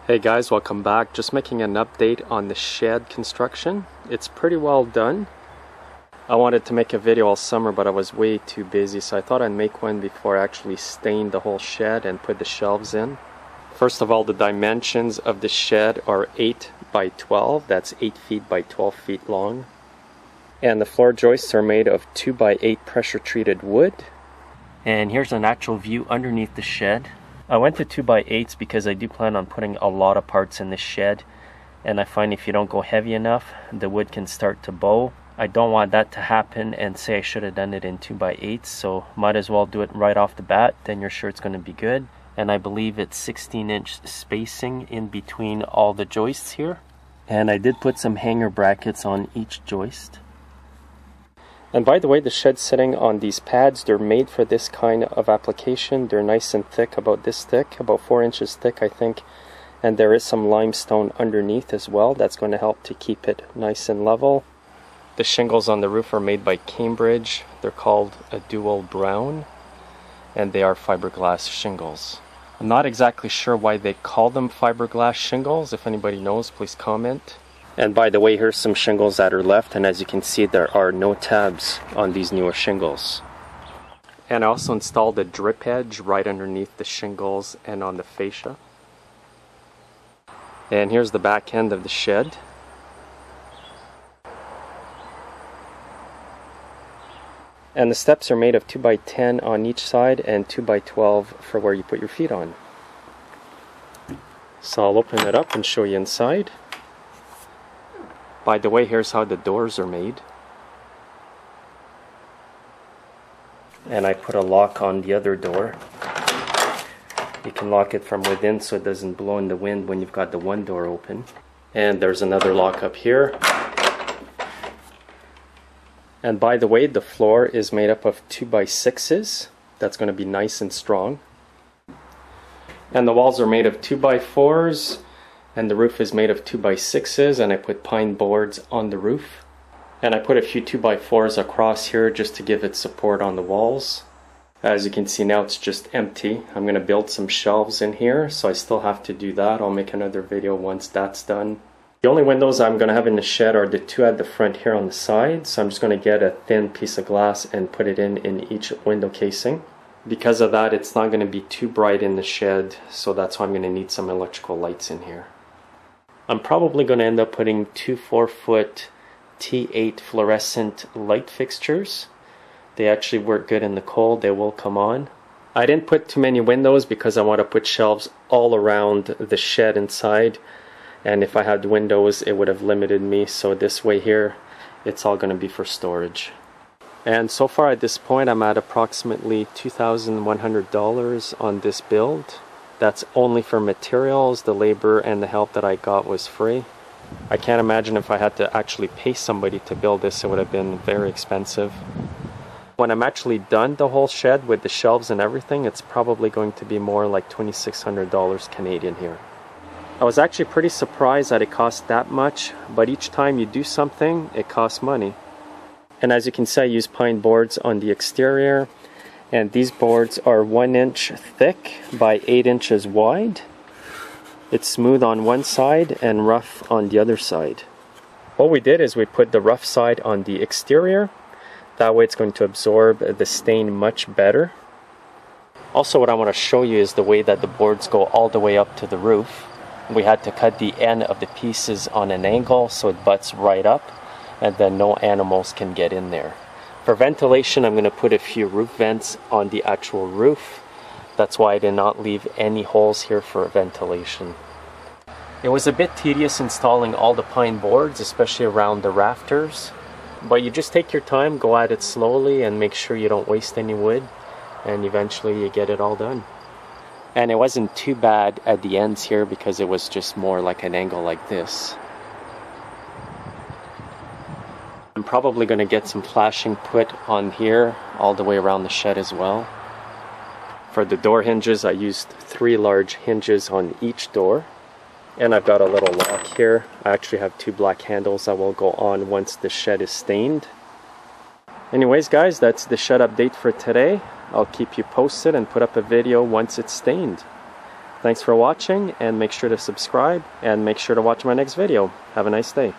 Hey guys, welcome back. Just making an update on the shed construction. It's pretty well done. I wanted to make a video all summer, but I was way too busy, so I thought I'd make one before I actually stained the whole shed and put the shelves in. First of all, the dimensions of the shed are 8 by 12. That's 8 feet by 12 feet long. And the floor joists are made of 2 by 8 pressure treated wood. And here's an actual view underneath the shed. I went to 2 by 8s because I do plan on putting a lot of parts in this shed, and I find if you don't go heavy enough, the wood can start to bow. I don't want that to happen and say I should have done it in 2 by 8s, so might as well do it right off the bat, then you're sure it's going to be good. And I believe it's 16-inch spacing in between all the joists here. And I did put some hanger brackets on each joist. And by the way, the shed's sitting on these pads. They're made for this kind of application. They're nice and thick, about this thick, about 4 inches thick, I think. And there is some limestone underneath as well. That's going to help to keep it nice and level. The shingles on the roof are made by Cambridge. They're called a dual brown, and they are fiberglass shingles. I'm not exactly sure why they call them fiberglass shingles. If anybody knows, please comment. And by the way, here's some shingles that are left, and as you can see, there are no tabs on these newer shingles. And I also installed a drip edge right underneath the shingles and on the fascia. And here's the back end of the shed. And the steps are made of 2 by 10 on each side and 2 by 12 for where you put your feet on. So I'll open it up and show you inside. By the way, here's how the doors are made. And I put a lock on the other door. You can lock it from within so it doesn't blow in the wind when you've got the one door open. And there's another lock up here. And by the way, the floor is made up of 2 by 6s. That's going to be nice and strong. And the walls are made of 2 by 4s. And the roof is made of 2 by 6s, and I put pine boards on the roof. And I put a few 2 by 4s across here just to give it support on the walls. As you can see now, it's just empty. I'm going to build some shelves in here, so I still have to do that. I'll make another video once that's done. The only windows I'm going to have in the shed are the 2 at the front here on the side, so I'm just going to get a thin piece of glass and put it in each window casing. Because of that, it's not going to be too bright in the shed, so that's why I'm going to need some electrical lights in here. I'm probably going to end up putting 2 4-foot T8 fluorescent light fixtures. They actually work good in the cold. They will come on. I didn't put too many windows because I want to put shelves all around the shed inside. And if I had windows, it would have limited me. So this way here, it's all going to be for storage. And so far at this point, I'm at approximately $2,100 on this build. That's only for materials. The labor and the help that I got was free. I can't imagine if I had to actually pay somebody to build this, it would have been very expensive. When I'm actually done the whole shed with the shelves and everything, it's probably going to be more like $2,600 Canadian here. I was actually pretty surprised that it cost that much, but each time you do something, it costs money. And as you can see, I use pine boards on the exterior. And these boards are 1 inch thick by 8 inches wide. It's smooth on one side and rough on the other side. What we did is we put the rough side on the exterior. That way it's going to absorb the stain much better. Also, what I want to show you is the way that the boards go all the way up to the roof. We had to cut the end of the pieces on an angle so it butts right up, and then no animals can get in there. For ventilation, I'm going to put a few roof vents on the actual roof. That's why I did not leave any holes here for ventilation. It was a bit tedious installing all the pine boards, especially around the rafters. But you just take your time, go at it slowly, and make sure you don't waste any wood. And eventually you get it all done. And it wasn't too bad at the ends here because it was just more like an angle like this. I'm probably going to get some flashing put on here all the way around the shed as well. For the door hinges, I used 3 large hinges on each door. And I've got a little lock here. I actually have 2 black handles that will go on once the shed is stained. Anyways guys, that's the shed update for today. I'll keep you posted and put up a video once it's stained. Thanks for watching, and make sure to subscribe, and make sure to watch my next video. Have a nice day.